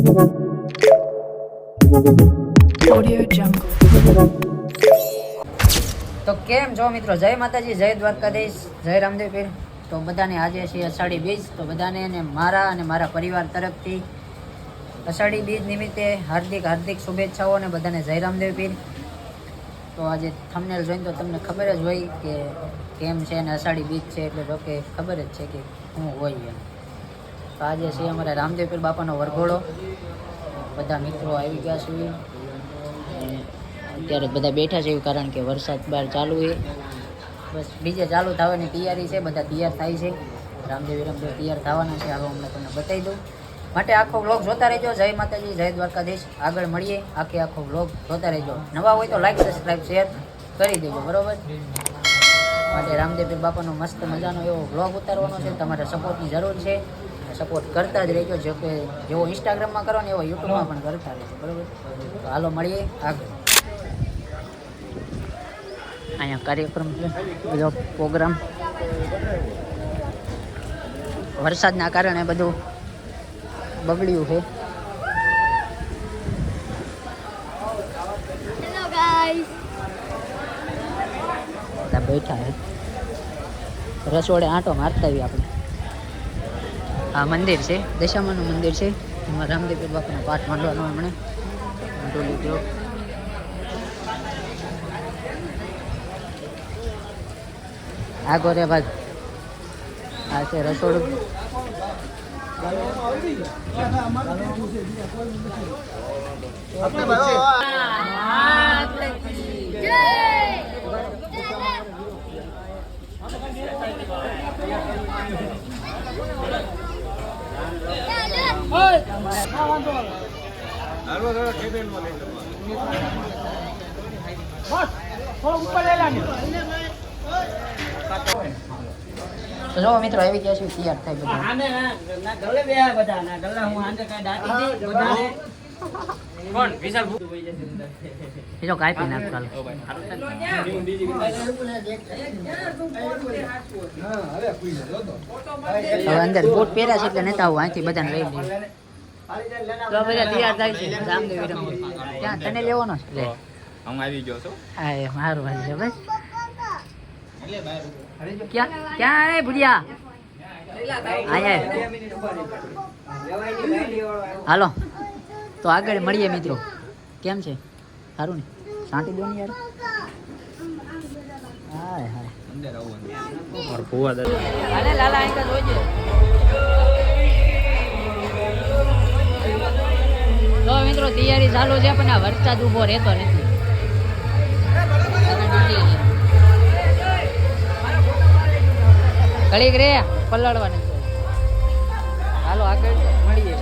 Audio Jungle. તો કેમ છો મિત્રો, જય માતાજી, જય દ્વારકાધીશ, જય રામદેવ પીર. તો બધાને આજે છે અષાઢી બીજ. તો બધાને અને મારા પરિવાર તરફથી અષાઢી બીજ નિમિત્તે હાર્દિક શુભેચ્છાઓ અને બધાને જય રામદેવ પીર. તો આજે થંબનેલ જોઈને તો તમને ખબર જ હોય કે કેમ છે અને અષાઢી બીજ છે એટલે જો કે ખબર જ છે કે શું હોય એમ. તો આજે છે અમારા રામદેવ પીર બાપાનો વરઘોડો. બધા મિત્રો આવી ગયા છે. અત્યારે બધા બેઠા છે કારણ કે વરસાદ બહાર ચાલુ છે. બસ બીજે ચાલુ થવાની તૈયારી છે. બધા તૈયાર થાય છે. રામદેવ તૈયાર થવાના છે. હવે હું તમને બતાવી દઉં. માટે આખો વ્લોગ જોતા રહેજો. જય માતાજી, જય દ્વારકાધીશ. આગળ મળીએ. આખો વ્લોગ જોતા રહેજો. નવા હોય તો લાઈક, સબસ્ક્રાઈબ, શેર કરી દેજો, બરોબર. માટે રામદેવ પીર બાપાનો મસ્ત મજાનો એવો વ્લોગ ઉતારવાનો છે. તમારે સપોર્ટની જરૂર છે. સપોર્ટ કરતા જ રહેજો. જો કે જેવો ઇન્સ્ટાગ્રામમાં કરો ને એવો યુટ્યુબમાં પણ કરતા રહેજો, બરોબર. તો હાલો મળીએ આગળ. અહીંયા કાર્યક્રમ છે, બધો પ્રોગ્રામ. વરસાદના કારણે બધું બગડ્યું છે. હેલો ગાઈસ, બધા બેઠા છે. રસોડે આંટો મારતા આવીએ આપણે. આ મંદિર છે, દશામાનું મંદિર છે. એમાં રામદેવ પીર બાપાનો પાઠ માંડવાનો હમણાં ડોલી ગયો. આગો રે ભાઈ, આ છે રસોડું. તો જો મિત્રો આવી ગયા છે, તૈયાર થાય બધા. બીજો કાપી નાખ. હવે અંદર બૂટ પહેર્યા છે એટલે નતા આવું. અહીંથી બધાને લઈ લઈએ. તો બધા તૈયાર થાય છે. રામદેવ ક્યાં તને લેવાનો છે? લે હું આવી ગયો છું. હા, એ મારું વાત છે બસ. ક્યાં હે ભુડિયા? હાલો તો આગળ મળીએ મિત્રો. કેમ છે? સારું ને? શાંતિ દો ને યાર. હાય હાય અંદર આવું મારો ફુવા દે. અરે લાલા અહીં કા જોજે. તો મિત્રો તૈયારી ચાલુ છે પણ આ વરસાદ ઊભો રહેતો નથી. ઘડીક રે પલળવાની. હાલો આગળ મળીએ.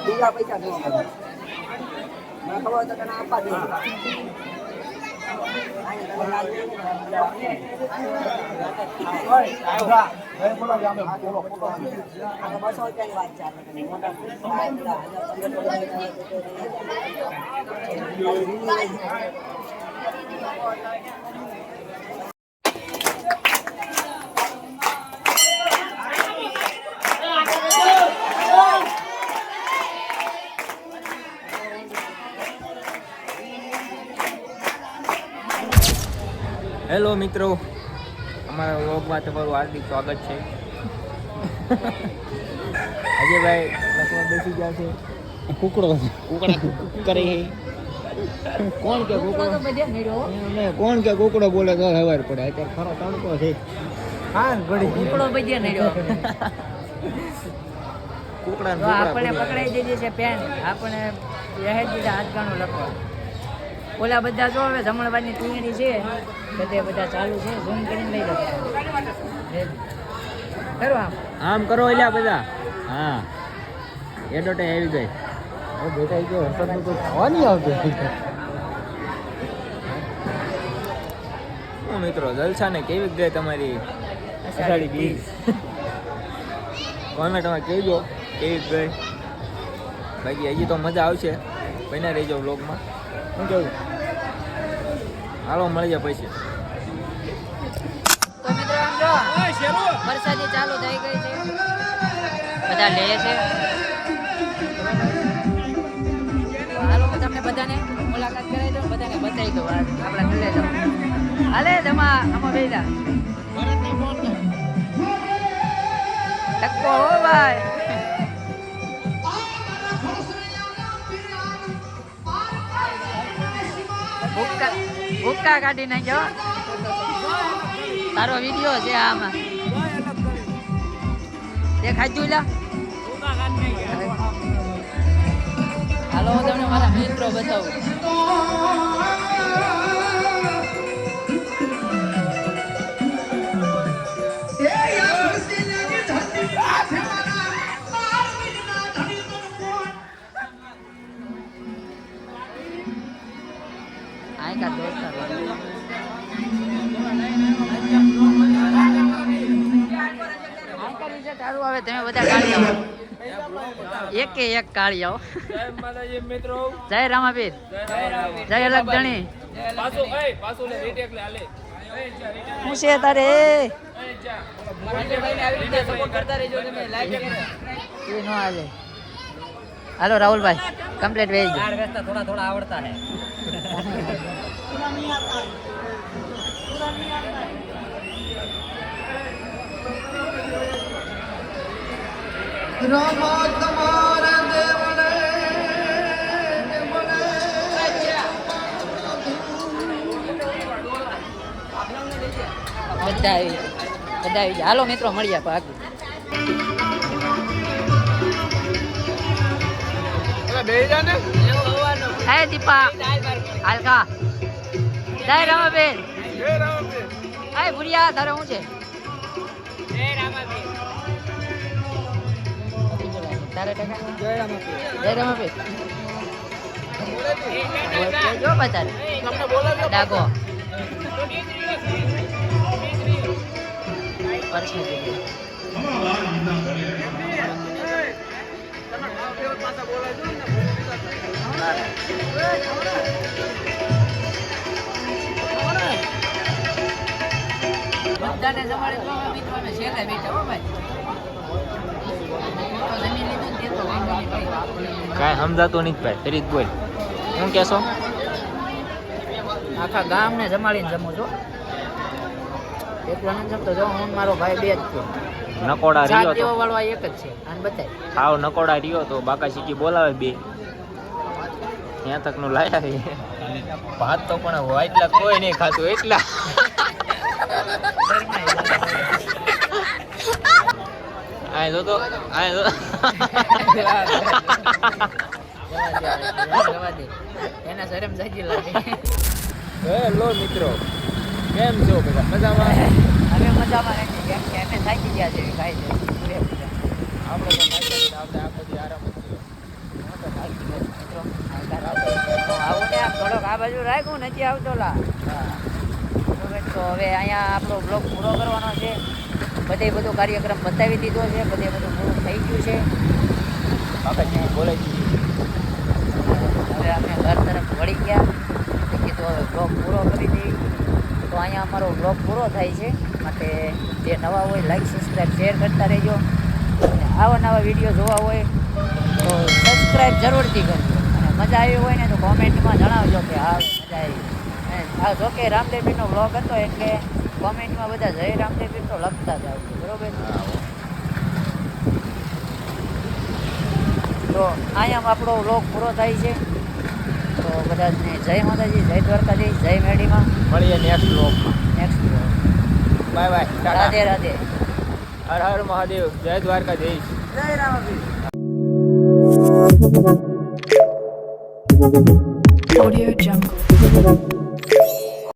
બીજા પૈસા દેવા પડે. મને ખબર હોય તો તને આપવા દે. બસો રૂપિયાની વાત છે આપણે. હેલો મિત્રો, અમારા વ્લોગમાં તમારું હાર્દિક સ્વાગત છે. અજયભાઈ લખવા બેસી ગયા છે. કુકડા કરે છે. કોણ કે કોણ કે કુકડો બોલે તો ખબર પડે. અત્યારે ખરો તડકો છે. હા ઘડી કુકડો ભજ્યા નહીં રહ્યો. કુકડા તો આપણે પકડાઈ દીધી છે પેન. આપણે રહેજ દીધા હાથગાણું લખવા. ઓલા બધા જો હવે જમણવારની ટીંગણી છે, બધે બધા ચાલુ છે. ઝૂમ કરીને લઈ લો. કરો આમ કરો એલા બધા. હા એડોટાઈ આવી ગઈ. બેટા ગયો વરસાદનું તો ખાવા નહીં આવતું. મિત્રો જલસા ને કેવી ગઈ તમારી અષાઢી બીજ? કોમેન્ટમાં કહેજો કેવી ગઈ. બાકી હજી તો મજા આવશે. બન્યા રહેજો વ્લોગમાં. શું કેવું? હાલો મળી જાય પૈસા. તો મિત્રો આમ જો વરસાદી ચાલુ થઈ ગઈ છે, બધા લે છે. હાલો હું તમને બધાને મુલાકાત કરાવી દઉં, બધાને બતાવી દઉં. આપણા ઘરે જાઓ. હાલે જમા આમાં બેજા ટક્કો હો ભાઈ. ભૂક્કા કાઢી નાખ્યો. તારો વિડીયો છે આમાં. તે ખાજુ લા. હાલો હું તમને મારા મિત્રો બતાવું. આયકા દોસ્તા તારું આવે. તમે બધા કાઢી આવો. એકે એક કાઢી આવો. જય રામાપીર, જય અલગ ધણી. હું છે તારે એ નો હાલે. હાલો રાહુલભાઈ કમ્પ્લીટ વેચ દો. થોડા થોડા આવડતા હે. બધા આવી ગયા. હાલો મિત્રો મળીએ પાકું. હે દીપા હાલકા જય રામાબેન. હે ભુરિયા તારે શું છે? તારે જય રામાબેન જો બતારે ડાગો બધાને જમાડે તો મિત્રો અમે છેલ્લે બેઠા હો ભાઈ. જમીન લીધું તે તો વાંધો નહીં ભાઈ. કાંઈ સમજાતું નહીં ભાઈ. ફરી બોલ શું કહેશો? આખા ગામને જમાડીને જમું છું. એકલો નથી જમતો. જો હું મારો ભાઈ બે જ છે. નકોડા રહ્યો તો વાળો એક જ છે. આને બતાય હાવ નકોડા રહ્યો તો બાકા શીખી બોલાવે બે ત્યાં તક નું લાયા છે. ભાત તો પણ એટલા કોઈ નહીં ખાતું એટલા આ તો એના શરમ જાગી લાગે. હેલો મિત્રો, કેમ છો બધા? મજામાં? અમે મજામાં નથી, કેમ કે અમે થાકી ગયા છે ખાઈ છે આપણે તો થાકી આપણે આખો દી આરામ જ કર્યો. આવું ને આમ થોડોક આ બાજુ રાખ્યું નથી આવતો લા. તો હવે અહીંયા આપણો બ્લોગ પૂરો કરવાનો છે. બધો કાર્યક્રમ બતાવી દીધો છે, બધું પૂરું થઈ ગયું છે. કાકાજી બોલે છે હવે અમે ઘર તરફ વળી ગયા. કીધું હવે બ્લોગ પૂરો કરી દઈએ. તો અહીંયા અમારો બ્લોગ પૂરો થાય છે. માટે જે નવા હોય લાઈક સબસ્ક્રાઈબ શેર કરતા રહેજો. અને આવા નવા વિડીયો જોવા હોય તો સબસ્ક્રાઈબ જરૂરથી કરજો. અને મજા આવી હોય ને તો કોમેન્ટમાં જણાવજો કે હા મજા આવી. અને આ જોકે રામદેવપીરનો બ્લોગ હતો એટલે કોમેન્ટમાં બધા જય રામદેવપીર તો લખતા જ આવજો, બરોબર? તો અહીંયા આપણો બ્લોગ પૂરો થાય છે. તો બધાને જય માતાજી, જય દ્વારકાધીશ, જય મેડીમાં. મળીએ નેક્સ્ટ બ્લોગમાં. Next blog. Bye bye, Radhe Radhe. Har Har Mahadev, જય દ્વારકાધીશ. જય રામાપીર. Audio Jungle.